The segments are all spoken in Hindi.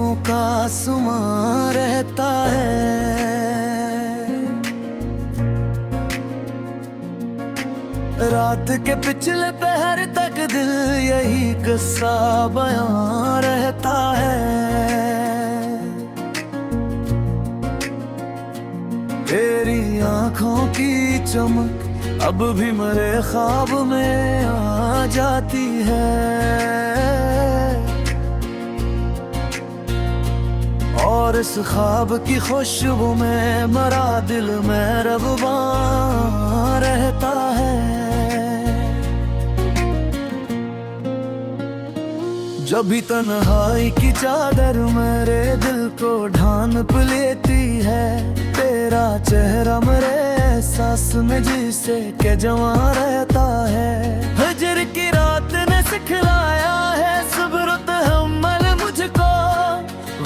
आंखों का आसमां रहता है। रात के पिछले पहर तक दिल यही किस्सा बयां रहता है। तेरी आंखों की चमक अब भी मेरे ख्वाब में आ जाती है। और इस ख्वाब की खुशबू में मरा दिल में रबा रहता है। जब भी तन्हाई की चादर मेरे दिल को ढांप लेती है, तेरा चेहरा मेरे एहसास में जिसे के जवां रहता है। हजर की रात ने सिखलाया है सब्र तहम्मुल मुझको,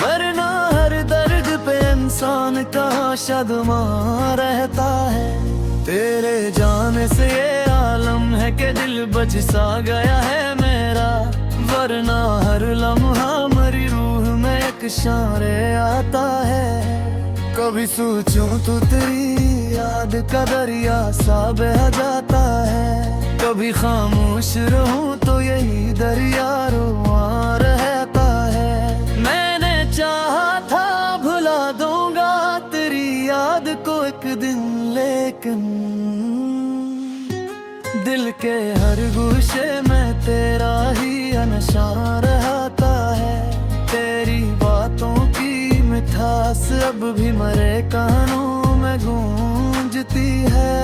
वरना हर दर्द पे इंसान का शदमा रहता है। तेरे जाने से ये आलम है कि दिल बच सा गया है मेरा, वरना हर लम्हा मेरी रूह में एक शारे आता है। कभी सोचूं तो तेरी याद का दरिया सा बह जाता है, कभी खामोश रहूं तो यही दरिया रुआ रहता है। मैंने चाहा था भुला दूंगा तेरी याद को एक दिन, लेकिन दिल के हर गोशे में तेरा ही नशा रहता है। तेरी बातों की मिठास अब भी मेरे कानों में गूंजती है,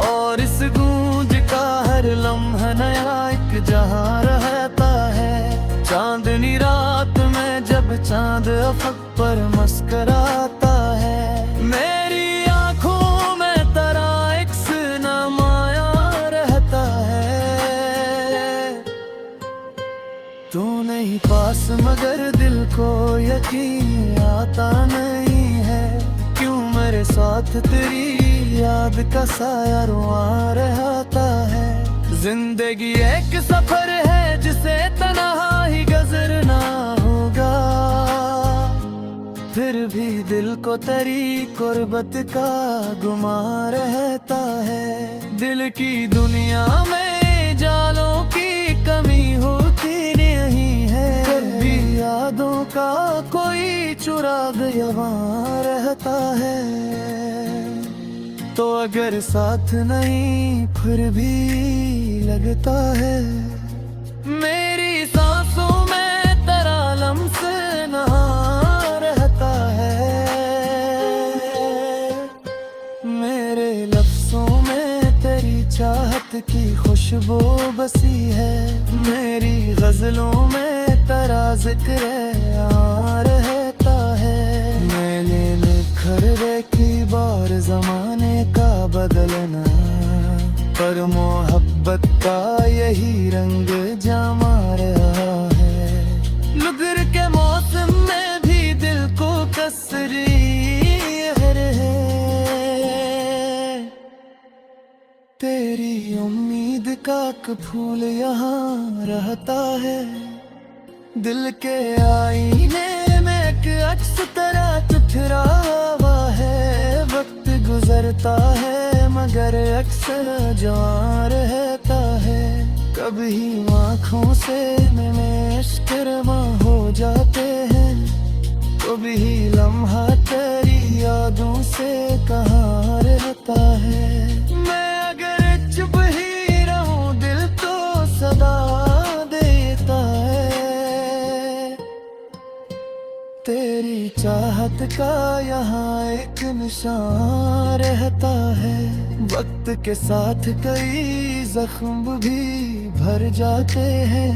और इस गूंज का हर लम्हा नया एक जहां रहता है। चांदनी रात में जब चांद अफक पर मुस्कुराता है, मेरी आंखों में तेरा एक नमाया रहता है। तू नहीं पास मगर दिल को यकीन आता नहीं है, क्यों मेरे साथ तेरी याद का साया रुआ रहता है। जिंदगी एक सफर है जिसे तन्हा ही गुजरना होगा, फिर भी दिल को तेरी कुर्बत का गुमा रहता है। दिल की दुनिया में जालों की कमी होती नहीं है, कभी यादों का कोई चुराग यहाँ रहता है। तो अगर साथ नहीं फिर भी लगता है, मेरी सांसों में तेरा लम्स नहा रहता है। मेरे लफ्जों में तेरी चाहत की खुशबू बसी है, मेरी गजलों में तेरा जिक्र आ रहता है। मैंने निखरे की बार जमाने का बदलना, पर मोहब्बत का यही रंग जमा रहा है। लुगर के मौसम में भी दिल को कसरी है, तेरी उम्मीद का एक फूल यहाँ रहता है। दिल के आईने में एक अक्स तरह चिथरा हुआ है, वक्त गुजरता है मगर अक्सर जवां रहता है। कभी आँखों से में इश्क रवां हो जाते हैं, कभी लम्हा तेरी यादों से कहाँ रहता है। मैं अगर चुप ही रहूं दिल तो सदा देता है, तेरी चाहत का यहाँ एक निशान रहता है। वक्त के साथ कई जख्म भी भर जाते हैं,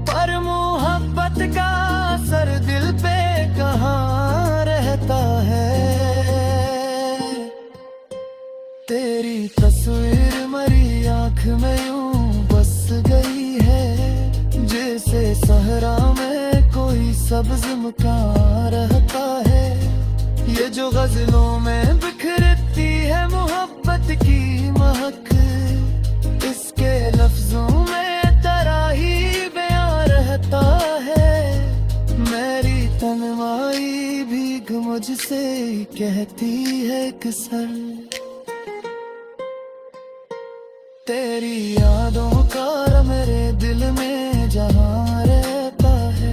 पर मोहब्बत का असर दिल पे कहाँ रहता है। तेरी तस्वीर मेरी आँख में यूं बस गई है, जैसे सहरा में कोई सब्ज मकान रहता है। ये जो गजलों में बिखरती है मोहब्बत की महक, इसके लफ्जों में तेरा ही बयां रहता है। लेती है कसर। तेरी यादों का मेरे दिल में जहाँ रहता है।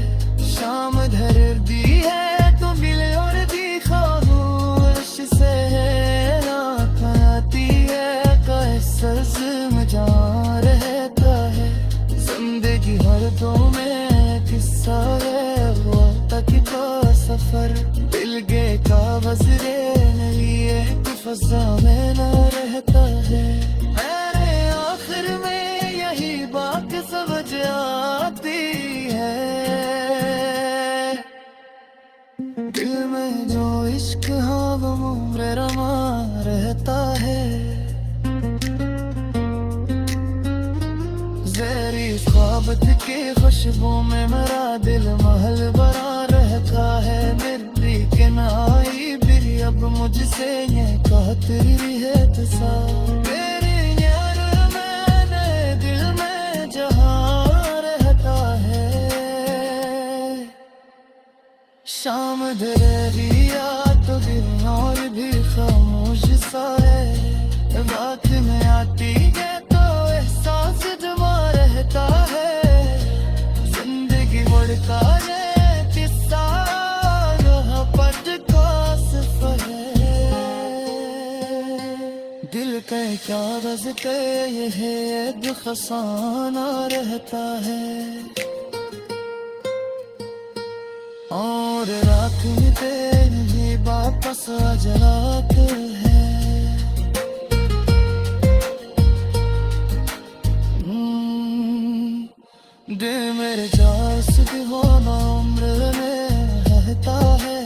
शाम धर दी है तो मिले और दिखा दूश से रात आती है कैसर में जहाँ रहता है। जिंदगी हर दो में किस्सा है वो तक का सफर। दिल गे का वजरे नहीं एक फजा में न रहता है। मेरे आखिर में यही बात समझ आती है। दिल में जो इश्क हाँ वो उम्र रमा रहता है। ज़हरी ख्वाबत के खुशबू में मेरा दिल महल बना रहता है। मेरी के न आई बिरी अब मुझसे ये कहती है तसा। मेरे यार मैंने दिल में जहाँ रहता है। शाम दरिया तो दिन और भी खामोश सा है। बात में आती है तो एहसास जमा रहता है। जिंदगी मुड़ता है किस्सा पट का सफर है। दिल के क्या बस के ये खसाना रहता है। और रात में तेरी वापस अजरात है। दिल मेरे जास भी होना उम्र में रहता है।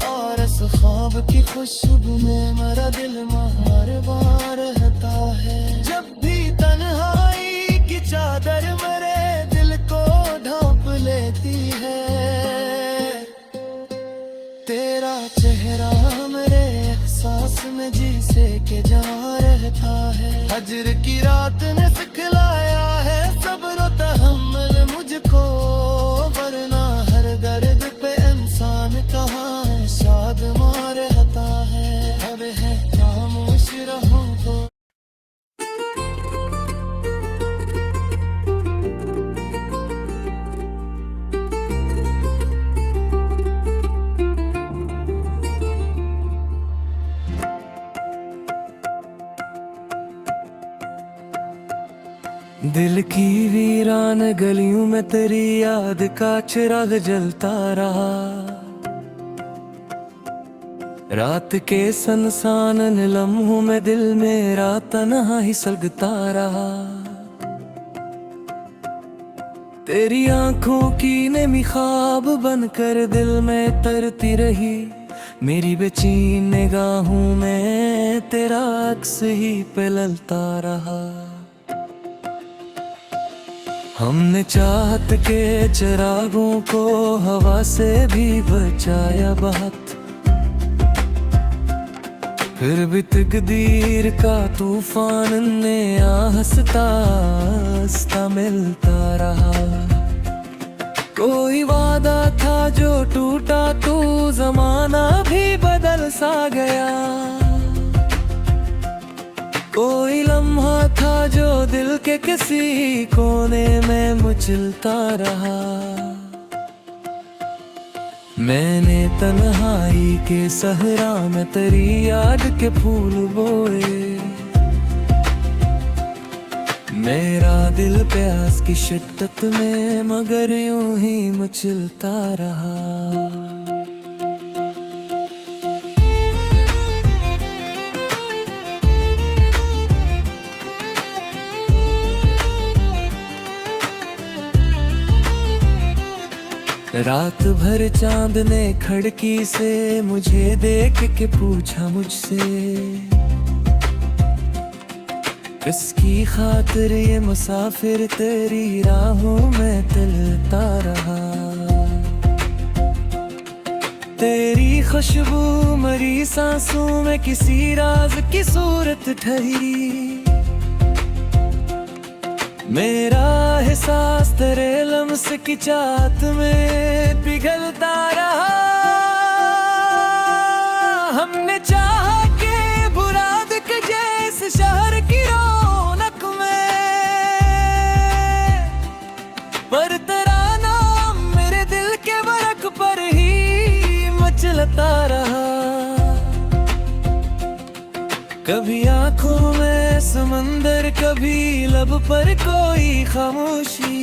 और इस ख्वाब की खुशबू में मेरा दिल मार बार रहता है। जब भी तन्हाई की चादर मेरे दिल को ढांप लेती है। तेरा चेहरा मेरे एहसास में जिसे के जा रहता है। हजर की रात ने सिखलाया है सब्र तहम्मुल मुझको। वरना हर दर्द पे इंसान कहाँ है शाद मार रहता है। अब है खामोश रहूं तो दिल की वीरान गलियों में तेरी याद का चिराग जलता रहा। रात के सनसान लम्हों में दिल मेरा तन्हा ही सलगता रहा। तेरी आंखों की नेमी ख्वाब बनकर दिल में तरती रही। मेरी बेचैन निगाहों में तेरा अक्स ही पिललता रहा। हमने चाहत के चिरागों को हवा से भी बचाया बहुत। फिर भी तकदीर का तूफान ने हंसता हंसता मिलता रहा। कोई वादा था जो टूटा तो जमाना भी बदल सा गया। कोई लम्हा था जो दिल के किसी कोने में मुचलता रहा। मैंने तन्हाई के सहरा में तेरी याद के फूल बोए। मेरा दिल प्यास की शिद्दत में मगर यूं ही मचलता रहा। रात भर चांद ने खिड़की से मुझे देख के पूछा मुझसे, किसकी खातिर ये मुसाफिर तेरी राहों में तिलता रहा। तेरी खुशबू मरी सांसों में किसी राज की सूरत ठहरी। मेरा एहसास तेरे लम्स की चाहत में पिघलता रहा। हमने चाहा कि बुरा दिख जाए इस शहर की रौनक में, पर तेरा नाम मेरे दिल के बरक पर ही मचलता रहा। कभी आंखों में समंदर, कभी लब पर कोई खामोशी,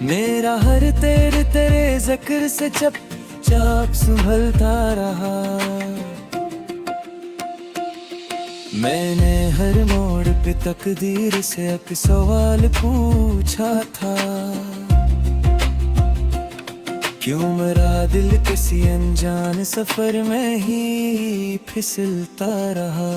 मेरा हर तेरे जिक्र से चुपचाप संभलता रहा। मैंने हर मोड़ पे तकदीर से एक सवाल पूछा था, क्यों मेरा दिल किसी अनजान सफर में ही फिसलता रहा।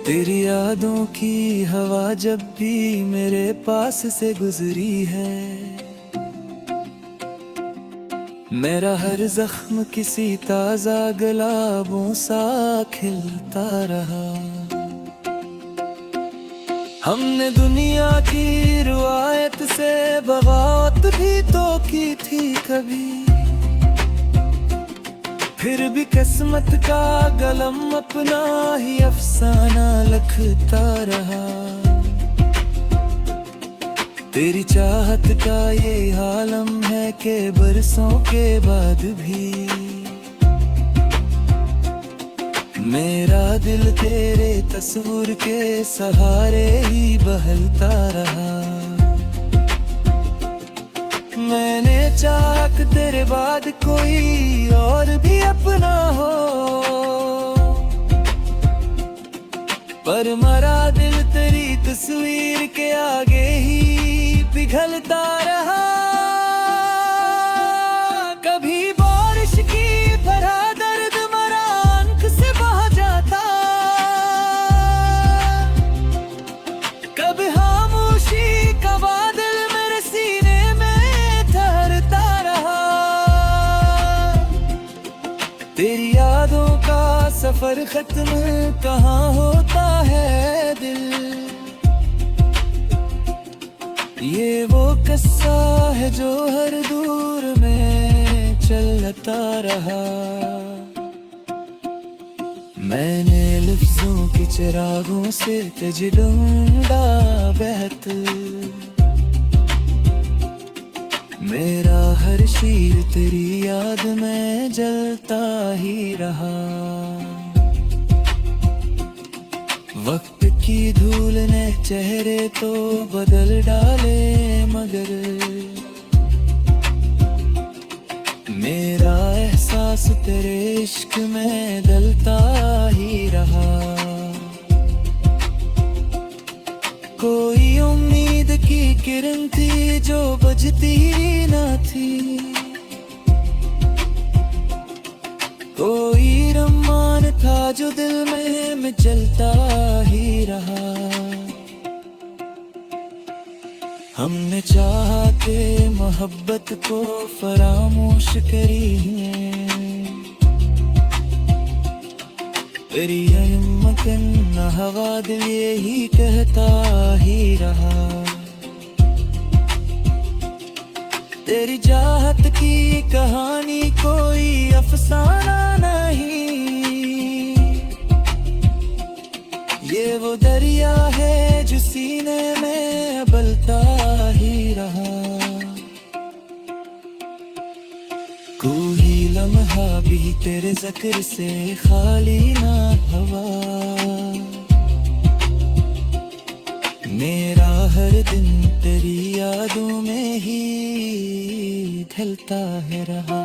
तेरी यादों की हवा जब भी मेरे पास से गुजरी है, मेरा हर जख्म किसी ताजा गुलाबों सा खिलता रहा। हमने दुनिया की रुआयत से बगावत भी तो की थी कभी, फिर भी किस्मत का कलम अपना ही अफसाना लिखता रहा। तेरी चाहत का ये आलम है कि बरसों के बाद भी मेरा दिल तेरे तस्वीर के सहारे ही बहलता रहा। मैंने चाहा कि तेरे बाद कोई और भी अपना हो, पर मरा दिल तेरी तस्वीर के आगे ही पिघलता रहा। कभी बारिश की तरह दर्द मरा आंख से बह जाता, कभी खामोशी का बादल मेरे सीने तेरी यादों का सफर खत्म कहाँ होता है दिल, ये वो किस्सा है जो हर दूर में चलता रहा। मैंने लफ्जों की चिरागों से तुझे ढूंढा बहत, मेरा हर शीर तेरी याद में जलता ही रहा। वक्त की धूल ने चेहरे तो बदल डाले, मगर मेरा एहसास तेरे इश्क में दलता ही रहा। कोई उम्मीद की किरण थी जो बुझती ना थी, कोई रमान था जो दिल में जलता ही रहा। हमने चाहा के मोहब्बत को फरामोश करी है, तेरी हिम्मतन हवा दिल यही कहता ही रहा। तेरी चाहत की कहानी कोई अफसाना नहीं, ये वो दरिया है जो सीने में उबलता ही रहा। कोई लम्हा भी तेरे जिक्र से खाली ना हवा, मेरा हर दिन तेरी यादों में ही ढलता है रहा।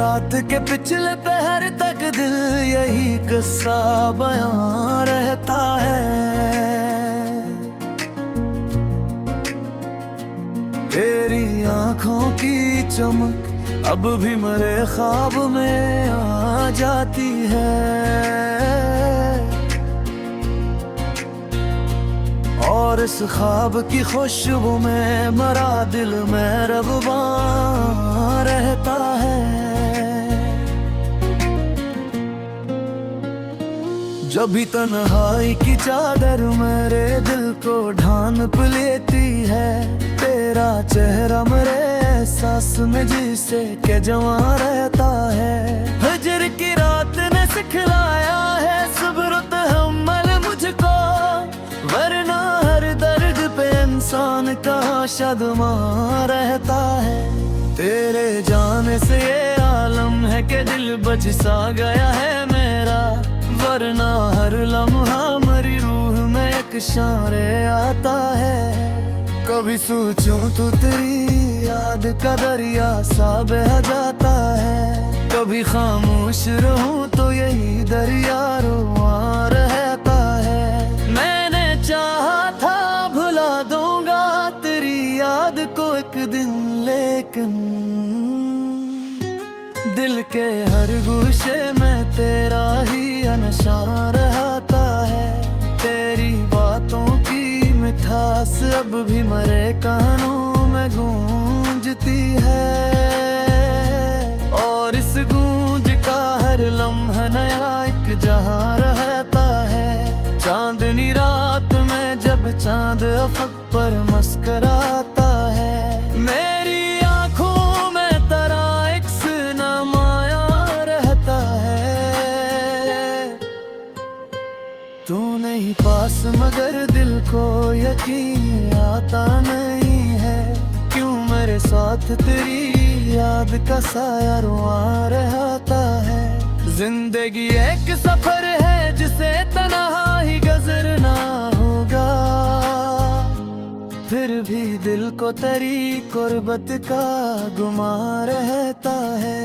रात के पिछले पहर तक दिल यही किस्सा बयां रहता है। तेरी आंखों की चमक अब भी मेरे ख्वाब में आ जाती है, और इस ख्वाब की खुशबू में मेरा दिल में रग़बान रहता है। जब भी तन्हाई की चादर मेरे दिल को ढांप लेती है, तेरा चेहरा मेरे एहसास में जिसे के जवां रहता है। हजर की रात ने सिखलाया है सब्र तहम्मुल मुझको, वरना हर दर्द पे इंसान का शदमा रहता है। तेरे जाने से ये आलम है कि दिल बच सा गया है मेरा, वरना हर लम्हा मेरी रूह में एक शारे आता है। कभी सोचूं तो तेरी याद का दरिया सा बह जाता है, कभी खामोश रहूं तो यही दरिया रुआ रहता है। मैंने चाहा था भुला दूंगा तेरी याद को एक दिन, लेकिन दिल के हर गोशे में तेरा ही नशा रहता है। तेरी बातों की मिठास अब भी मेरे कानों में गूंजती है, और इस गूंज का हर लम्हा नया एक जहां रहता है। चांदनी रात में जब चांद अफक पर मुस्कुराता है, मेरी आंखों में तेरा एक नमाया रहता है। तू नहीं पास मगर दिल को यकीन आता नहीं है, क्यों मेरे साथ तेरी याद का साया रुआ रहता है। जिंदगी एक सफर है जिसे तन्हा ही गुज़रना होगा, फिर भी दिल को तेरी कुर्बत का गुमा रहता है।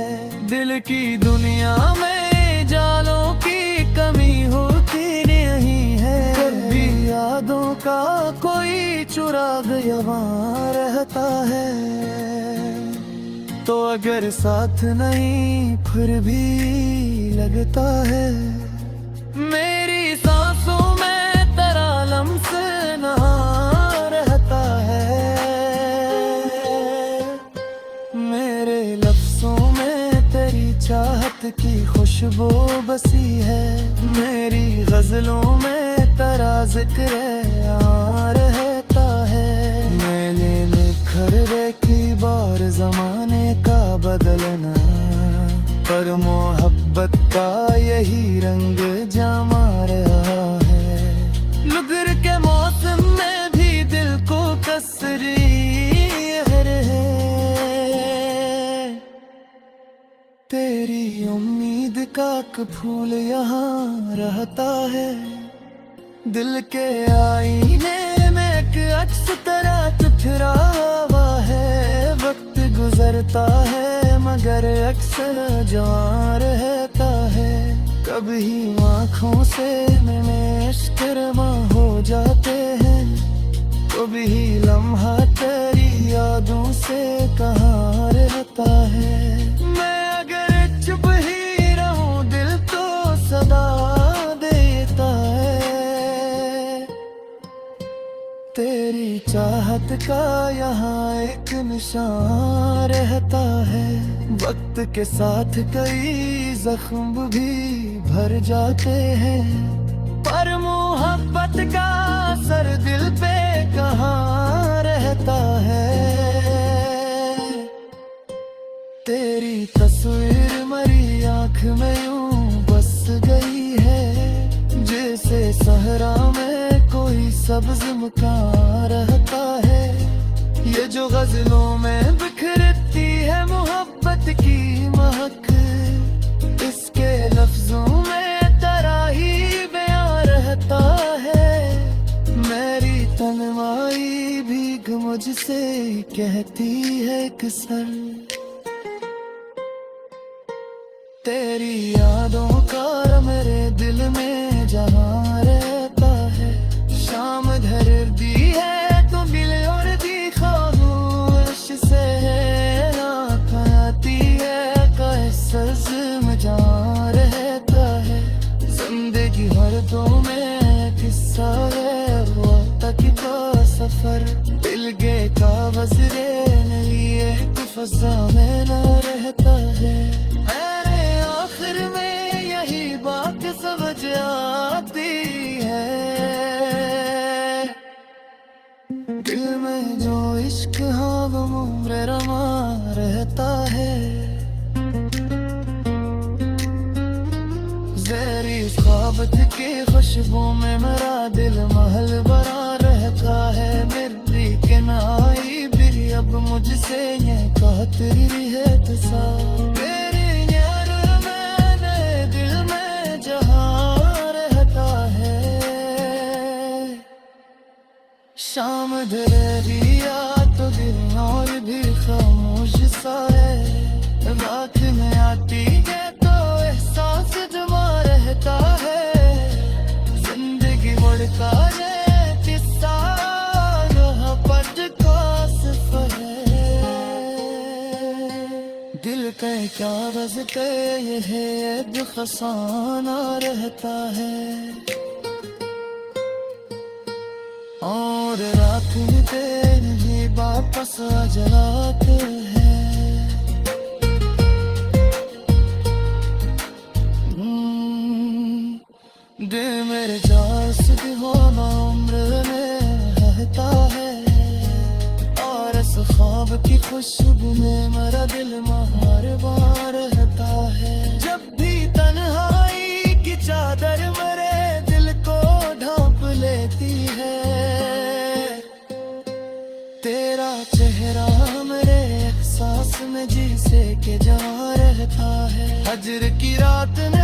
दिल की दुनिया में जालों की कमी होती नहीं है, कभी यादों का कोई चुराग यहाँ रहता है। तो अगर साथ नहीं फिर भी लगता है, मेरी सांसों में तेरा लम्स नहा रहता है। मेरे लफ्ज़ों में तेरी चाहत की खुशबू बसी है, मेरी गज़लों में तेरा जिक्र यहाँ रहता है। मैंने निखर देखी बार ज़माने का बदलना, पर मोहब्बत का यही रंग जमा रहा है। लुगर के मौसम में भी दिल को कसरी है, तेरी उम्मीद का एक फूल यहाँ रहता है। दिल के आईने में एक अक्स तेरा ठुठरा हुआ है। वक्त गुजरता है मगर अक्सर जवां रहता है। कभी आँखों से में इश्क रमा हो जाते हैं, कभी लम्हा तेरी यादों से कहाँ रहता है। मैं अगर चुप ही रहूं दिल तो सदा देता है। तेरी चाहत का यहाँ एक निशान रहता है। वक्त के साथ कई जख्म भी भर जाते हैं, पर मोहब्बत का असर दिल पे कहाँ रहता है। तेरी तस्वीर मेरी आँख में यूं बस गई है, जैसे सहरा में कोई सब्ज मकान रहता है। ये जो गजलों में बिखरती है मोहब्बत की महक, इसके लफ्जों में तेरा ही बयां रहता है। मेरी तन्हाई भीग मुझसे कहती है अक्सर, तेरी यादों का मेरे दिल में जहाँ रहता है। शाम ढल दी है तो मिले और दिखा खामोश से रात आती है कैसस में जहाँ रहता है। जिंदगी हर दो में किस्सा है वो तक का सफर। दिल गे का बजरे लिए फजा में न रहता है। आखिर में यही बात समझ आती है, दिल में जो इश्क हम उम्र रमा रहता है। ज़हरी ख्वाबत की खुशबू में मेरा दिल महल भरा रहता है। मेरी के नाई भी अब मुझसे ये कहती है तुसा शाम ढलिया तो दिल और भी खामोश सा है। रात में आती है तो एहसास जमा रहता है। जिंदगी मुड़ता है किस्सा पट का सफर है। दिल के क्या बजते ये है फसाना रहता है। और रात में तेरी वापस आ जाते हैं। दिल मेरे जास दीवाना उम्र में रहता है। और इस ख्वाब की खुशबू में मेरा दिल मार बार रहता है। जब भी तन्हाई की चादर मेरे दिल को ढांप लेती है। तेरा चेहरा मेरे एहसास में जी से के जा रहता है। हजर की रात ने